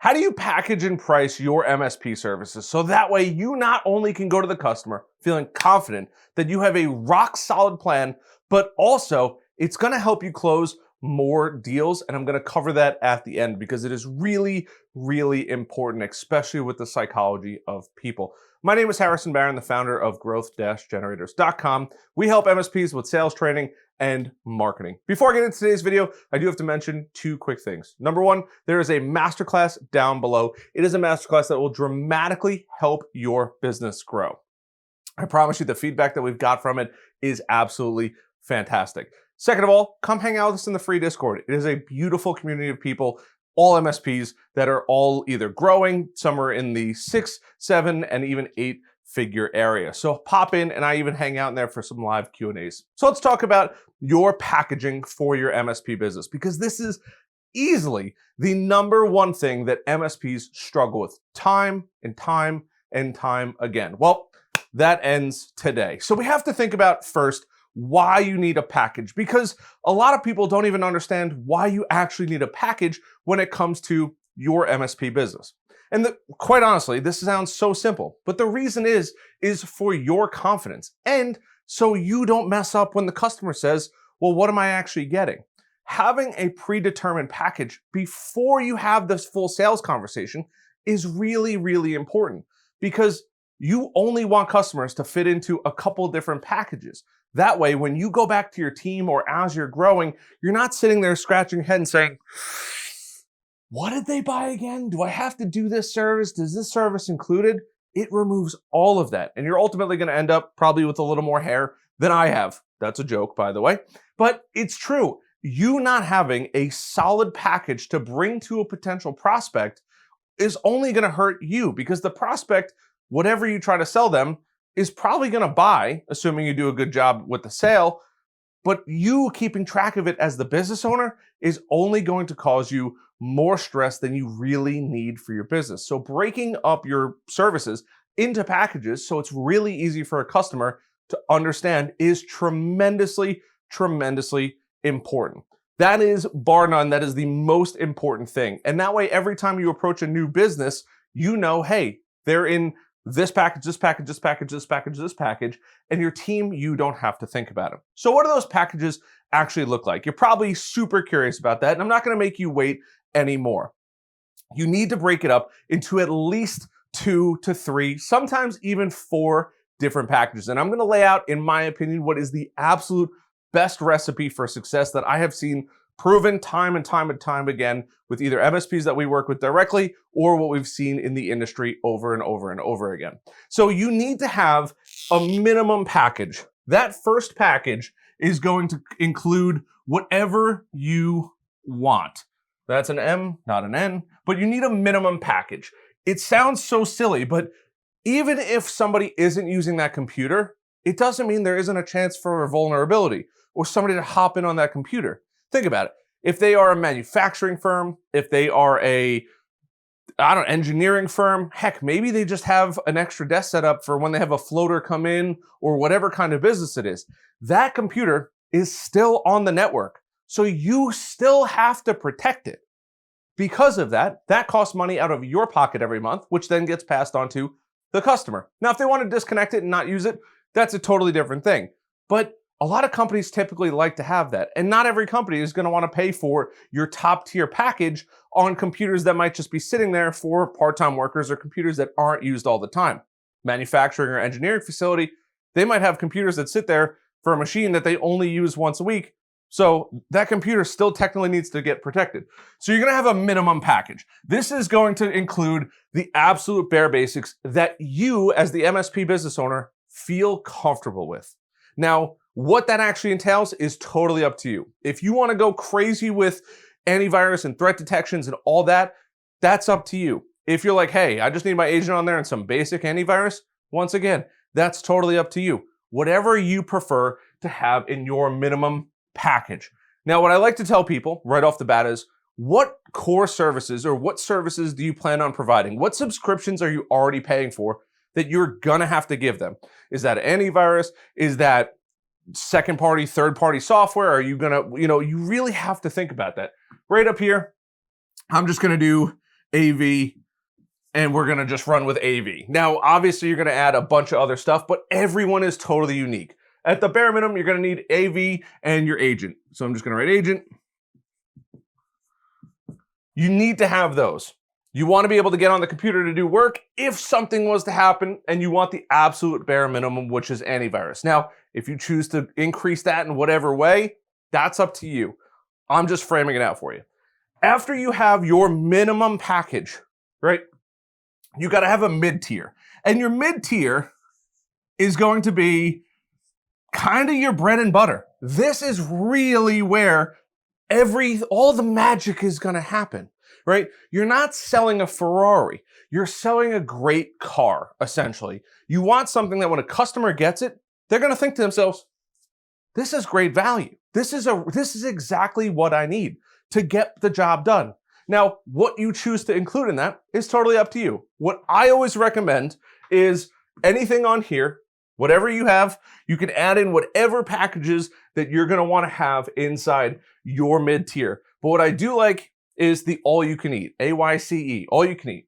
How do you package and price your MSP services so that way you not only can go to the customer feeling confident that you have a rock solid plan, but also it's going to help you close more deals? And I'm going to cover that at the end because it is really, really important, especially with the psychology of people. My name is Harrison Barron, the founder of growth-generators.com. We help MSPs with sales training and marketing. Before I get into today's video, I do have to mention two quick things. Number one, there is a masterclass down below. It is a masterclass that will dramatically help your business grow. I promise you the feedback that we've got from it is absolutely fantastic. Second of all, come hang out with us in the free Discord. It is a beautiful community of people, all MSPs that are all either growing, some are in the 6, 7, and even 8-figure area. So pop in, and I even hang out in there for some live Q&As. So let's talk about your packaging for your MSP business, because this is easily the number one thing that MSPs struggle with time and time and time again. Well, that ends today. So we have to think about first why you need a package, because a lot of people don't even understand why you actually need a package when it comes to your MSP business. And quite honestly, this sounds so simple, but the reason is for your confidence and so you don't mess up when the customer says, well, what am I actually getting? Having a predetermined package before you have this full sales conversation is really, really important, because you only want customers to fit into a couple different packages. That way, when you go back to your team or as you're growing, you're not sitting there scratching your head and saying, what did they buy again? Do I have to do this service? Does this service included? It removes all of that. And you're ultimately going to end up probably with a little more hair than I have. That's a joke, by the way. But it's true. You not having a solid package to bring to a potential prospect is only going to hurt you, because the prospect, whatever you try to sell them, is probably going to buy, assuming you do a good job with the sale. But you keeping track of it as the business owner is only going to cause you more stress than you really need for your business. So breaking up your services into packages so it's really easy for a customer to understand is tremendously, tremendously important. That is, bar none, that is the most important thing. And that way, every time you approach a new business, you know, hey, they're in this package, this package, this package, this package, this package, and your team, you don't have to think about it. So what do those packages actually look like? You're probably super curious about that, and I'm not going to make you wait anymore. You need to break it up into at least 2 to 3, sometimes even 4 different packages. And I'm going to lay out, in my opinion, what is the absolute best recipe for success that I have seen proven time and time and time again with either MSPs that we work with directly or what we've seen in the industry over and over and over again. So you need to have a minimum package. That first package is going to include whatever you want. That's an M, not an N, but you need a minimum package. It sounds so silly, but even if somebody isn't using that computer, it doesn't mean there isn't a chance for a vulnerability or somebody to hop in on that computer. Think about it. If they are a manufacturing firm, if they are engineering firm, heck, maybe they just have an extra desk set up for when they have a floater come in or whatever kind of business it is. That computer is still on the network. So you still have to protect it. Because of that, that costs money out of your pocket every month, which then gets passed on to the customer. Now, if they want to disconnect it and not use it, that's a totally different thing. But a lot of companies typically like to have that. And not every company is going to want to pay for your top tier package on computers that might just be sitting there for part-time workers or computers that aren't used all the time. Manufacturing or engineering facility, they might have computers that sit there for a machine that they only use once a week. So that computer still technically needs to get protected. So you're going to have a minimum package. This is going to include the absolute bare basics that you, as the MSP business owner, feel comfortable with. Now, what that actually entails is totally up to you. If you want to go crazy with antivirus and threat detections and all that, that's up to you. If you're like, hey, I just need my agent on there and some basic antivirus, once again, that's totally up to you. Whatever you prefer to have in your minimum package. Now, what I like to tell people right off the bat is, what core services or what services do you plan on providing? What subscriptions are you already paying for that you're gonna have to give them? Is that antivirus? Is that second party, third party software? Are you gonna, you really have to think about that. Right up here, I'm just gonna do AV, and we're gonna just run with AV. Now, obviously you're gonna add a bunch of other stuff, but everyone is totally unique. At the bare minimum, you're gonna need AV and your agent. So I'm just gonna write agent. You need to have those. You want to be able to get on the computer to do work if something was to happen, and you want the absolute bare minimum, which is antivirus. Now, if you choose to increase that in whatever way, that's up to you. I'm just framing it out for you. After you have your minimum package, right, you got to have a mid-tier. And your mid-tier is going to be kind of your bread and butter. This is really where all the magic is going to happen, right? You're not selling a Ferrari. You're selling a great car, essentially. You want something that when a customer gets it, they're going to think to themselves, this is great value. This is exactly what I need to get the job done. Now, what you choose to include in that is totally up to you. What I always recommend is anything on here, whatever you have, you can add in whatever packages that you're going to want to have inside your mid-tier. But what I do like is the all-you-can-eat, AYCE, all-you-can-eat.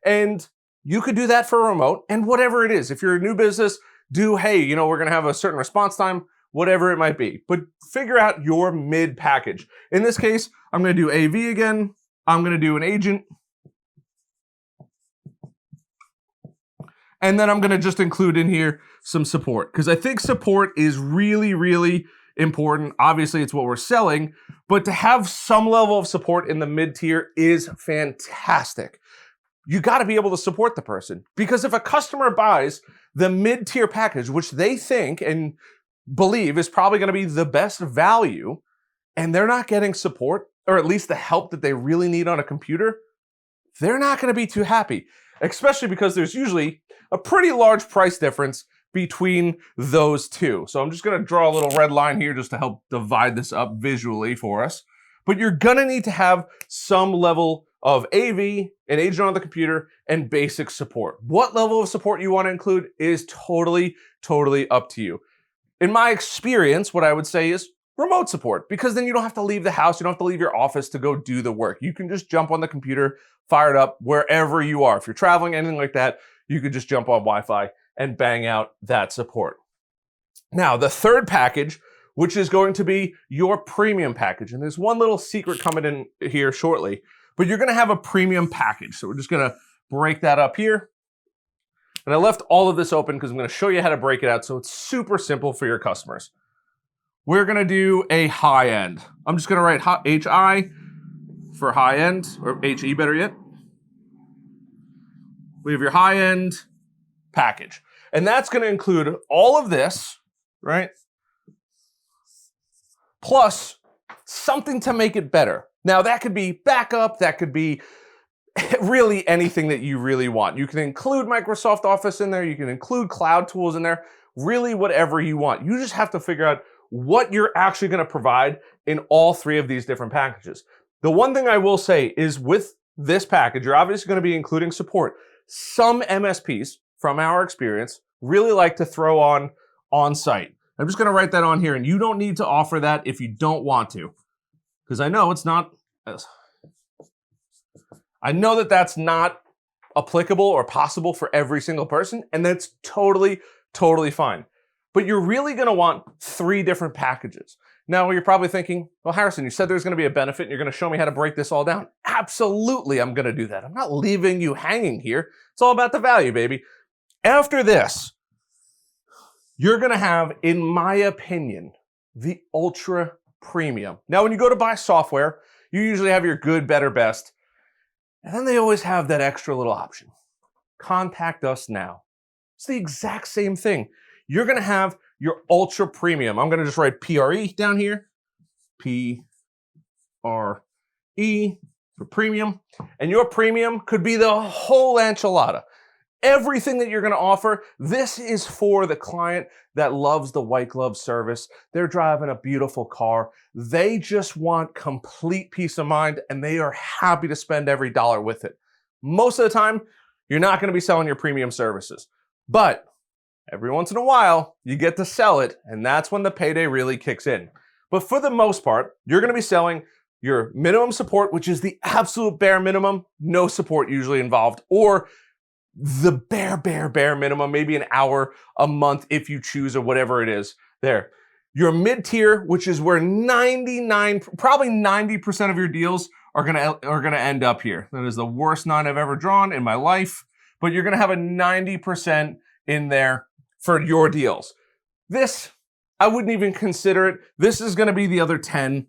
And you could do that for a remote, and whatever it is. If you're a new business, hey, we're going to have a certain response time, whatever it might be. But figure out your mid package. In this case, I'm going to do AV again. I'm going to do an agent. And then I'm going to just include in here some support, because I think support is really, really important. Obviously, it's what we're selling, but to have some level of support in the mid-tier is fantastic. You got to be able to support the person, because if a customer buys the mid-tier package, which they think and believe is probably going to be the best value, and they're not getting support, or at least the help that they really need on a computer, they're not going to be too happy, especially because there's usually a pretty large price difference between those two. So I'm just going to draw a little red line here just to help divide this up visually for us. But you're going to need to have some level of AV, an agent on the computer, and basic support. What level of support you want to include is totally, totally up to you. In my experience, what I would say is remote support, because then you don't have to leave the house, you don't have to leave your office to go do the work. You can just jump on the computer, fire it up wherever you are. If you're traveling, anything like that, you could just jump on Wi-Fi and bang out that support. Now, the third package, which is going to be your premium package, and there's one little secret coming in here shortly, but you're going to have a premium package. So we're just going to break that up here. And I left all of this open because I'm going to show you how to break it out so it's super simple for your customers. We're going to do a high end. I'm just going to write HI for high end, or HE better yet. We have your high end package. And that's going to include all of this, right? Plus something to make it better. Now that could be backup, that could be really anything that you really want. You can include Microsoft Office in there, you can include cloud tools in there, really whatever you want. You just have to figure out what you're actually going to provide in all three of these different packages. The one thing I will say is with this package, you're obviously going to be including support. Some MSPs, from our experience, really like to throw on site. I'm just going to write that on here, and you don't need to offer that if you don't want to, because I know it's not. I know that that's not applicable or possible for every single person, and that's totally, totally fine. But you're really going to want 3 different packages. Now, you're probably thinking, well, Harrison, you said there's going to be a benefit, and you're going to show me how to break this all down. Absolutely, I'm going to do that. I'm not leaving you hanging here. It's all about the value, baby. After this, you're going to have, in my opinion, the ultra premium. Now, when you go to buy software, you usually have your good, better, best. And then they always have that extra little option. Contact us now. It's the exact same thing. You're going to have your ultra premium. I'm going to just write PRE down here. PRE for premium. And your premium could be the whole enchilada. Everything that you're going to offer, this is for the client that loves the white glove service. They're driving a beautiful car. They just want complete peace of mind, and they are happy to spend every dollar with it. Most of the time, you're not going to be selling your premium services. But every once in a while, you get to sell it, and that's when the payday really kicks in. But for the most part, you're going to be selling your minimum support, which is the absolute bare minimum, no support usually involved, or the bare minimum, maybe an hour a month if you choose, or whatever it is there. Your mid-tier, which is where probably 90% of your deals are gonna end up here. That is the worst 9 I've ever drawn in my life, but you're gonna have a 90% in there for your deals. This, I wouldn't even consider it. This is gonna be the other 10.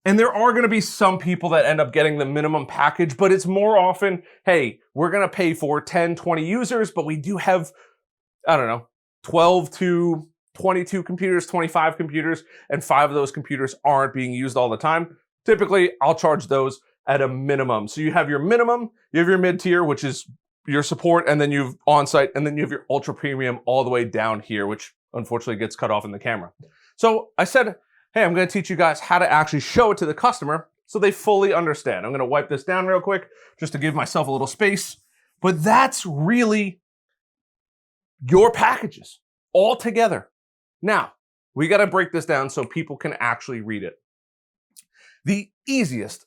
And there are gonna be some people that end up getting the minimum package, but it's more often, hey, we're gonna pay for 10, 20 users, but we do have, I don't know, 12 to 22 computers, 25 computers, and 5 of those computers aren't being used all the time. Typically, I'll charge those at a minimum. So you have your minimum, you have your mid-tier, which is your support, and then you have on-site, and then you have your ultra premium all the way down here, which unfortunately gets cut off in the camera. So I said, hey, I'm gonna teach you guys how to actually show it to the customer so they fully understand. I'm gonna wipe this down real quick just to give myself a little space. But that's really your packages all together. Now, we gotta break this down so people can actually read it. The easiest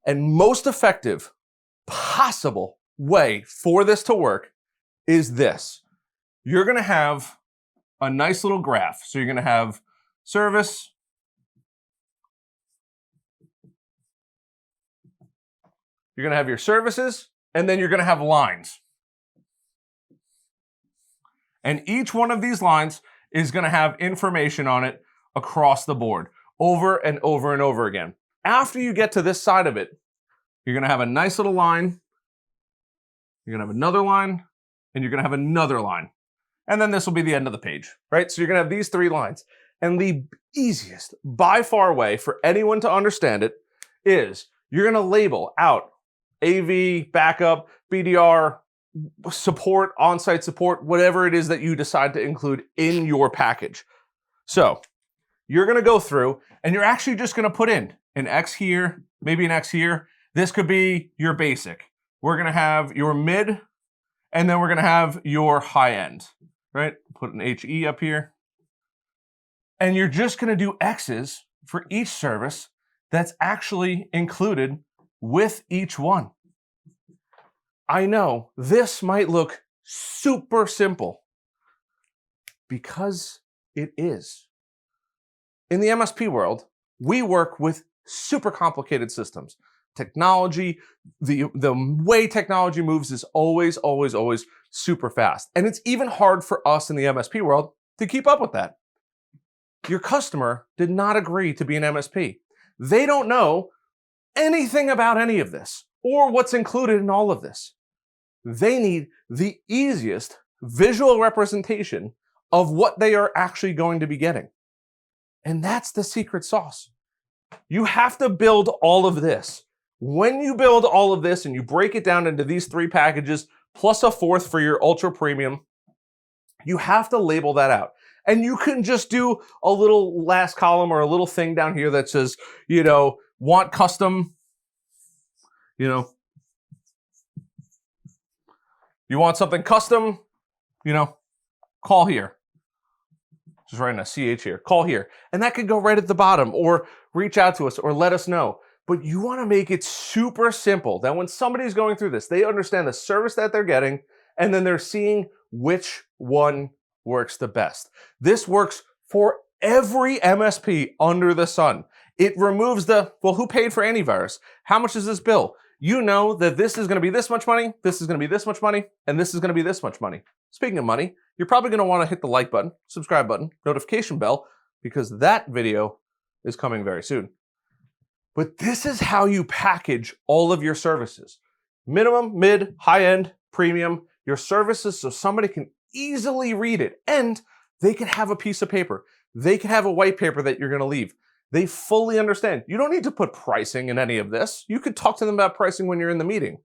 and most effective possible way for this to work is this. You're gonna have a nice little graph. So you're gonna have service, you're gonna have your services, and then you're gonna have lines. And each one of these lines is gonna have information on it across the board, over and over and over again. After you get to this side of it, you're gonna have a nice little line, you're gonna have another line, and you're gonna have another line. And then this will be the end of the page, right? So you're gonna have these 3 lines. And the easiest, by far way for anyone to understand it is you're gonna label out AV, backup, BDR, support, on-site support, whatever it is that you decide to include in your package. So you're gonna go through and you're actually just gonna put in an X here, maybe an X here. This could be your basic. We're gonna have your mid, and then we're gonna have your high end, right? Put an HE up here. And you're just gonna do X's for each service that's actually included with each one. I know this might look super simple because it is. In the MSP world, we work with super complicated systems. Technology, the way technology moves is always super fast. And it's even hard for us in the MSP world to keep up with that. Your customer did not agree to be an MSP. They don't know anything about any of this or what's included in all of this. They need the easiest visual representation of what they are actually going to be getting. And that's the secret sauce. You have to build all of this. When you build all of this and you break it down into these 3 packages, plus a 4th for your ultra premium, you have to label that out. And you can just do a little last column or a little thing down here that says, want custom, you want something custom, call here. Just writing a CH here, call here. And that could go right at the bottom, or reach out to us or let us know. But you want to make it super simple that when somebody's going through this, they understand the service that they're getting, and then they're seeing which one works the best. This works for every MSP under the sun. It removes who paid for antivirus? How much is this bill? You know that this is going to be this much money, this is going to be this much money, and this is going to be this much money. Speaking of money, you're probably going to want to hit the like button, subscribe button, notification bell, because that video is coming very soon. But this is how you package all of your services. Minimum, mid, high-end, premium, your services so somebody can easily read it, and they can have a piece of paper. They can have a white paper that you're going to leave. They fully understand. You don't need to put pricing in any of this. You could talk to them about pricing when you're in the meeting.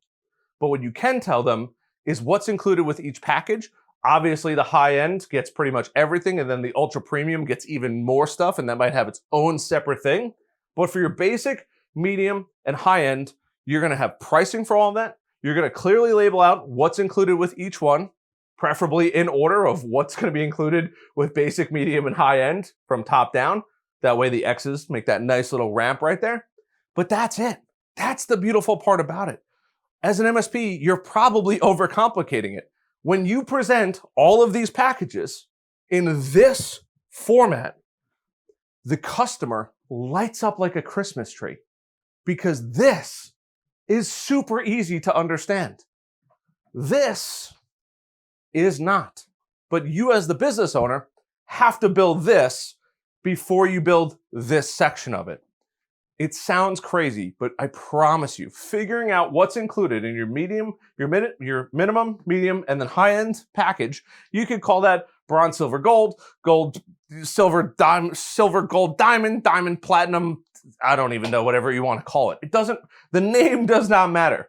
But what you can tell them is what's included with each package. Obviously, the high end gets pretty much everything, and then the ultra premium gets even more stuff, and that might have its own separate thing. But for your basic, medium, and high end, you're going to have pricing for all of that. You're going to clearly label out what's included with each one, preferably in order of what's going to be included with basic, medium, and high end from top down. That way the X's make that nice little ramp right there. But that's it. That's the beautiful part about it. As an MSP, you're probably overcomplicating it. When you present all of these packages in this format, the customer lights up like a Christmas tree because this is super easy to understand. This is not. But you as the business owner have to build this before you build this section of it. It sounds crazy, but I promise you, figuring out what's included in your minimum, medium, and then high-end package, you could call that bronze, silver, gold, gold, silver, diamond, silver, gold, diamond, diamond, platinum. I don't even know, whatever you want to call it. The name does not matter,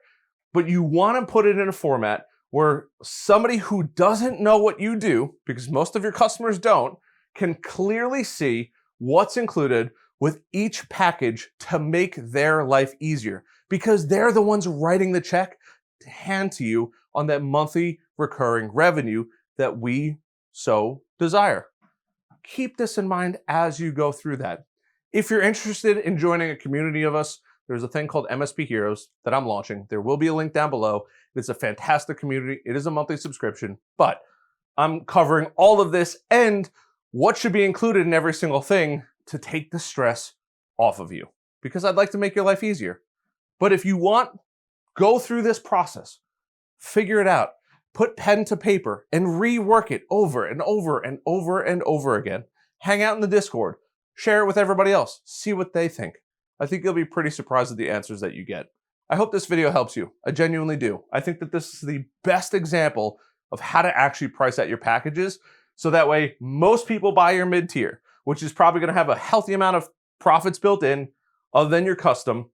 but you want to put it in a format where somebody who doesn't know what you do, because most of your customers don't, can clearly see what's included with each package to make their life easier, because they're the ones writing the check to hand to you on that monthly recurring revenue that we so desire. Keep this in mind as you go through that. If you're interested in joining a community of us, there's a thing called MSP Heroes that I'm launching. There will be a link down below. It's a fantastic community. It is a monthly subscription, but I'm covering all of this and what should be included in every single thing to take the stress off of you, because I'd like to make your life easier. But if you want, go through this process, figure it out, put pen to paper and rework it over and over and over and over again. Hang out in the Discord, share it with everybody else, see what they think. I think you'll be pretty surprised at the answers that you get. I hope this video helps you. I genuinely do. I think that this is the best example of how to actually price out your packages, so that way most people buy your mid-tier, which is probably going to have a healthy amount of profits built in other than your custom.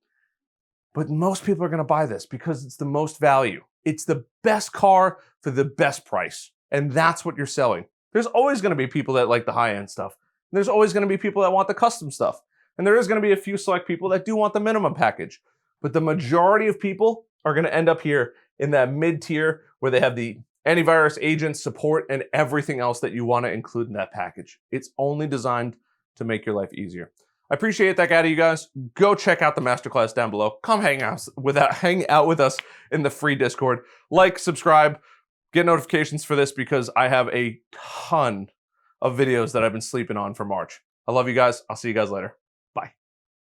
But most people are going to buy this because it's the most value. It's the best car for the best price. And that's what you're selling. There's always going to be people that like the high-end stuff. There's always going to be people that want the custom stuff. And there is going to be a few select people that do want the minimum package. But the majority of people are going to end up here in that mid-tier where they have the antivirus agent support and everything else that you want to include in that package. It's only designed to make your life easier. I appreciate that out of you guys. Go check out the masterclass down below. Come hang out with us in the free Discord. Like, subscribe, get notifications for this because I have a ton of videos that I've been sleeping on for March. I love you guys. I'll see you guys later.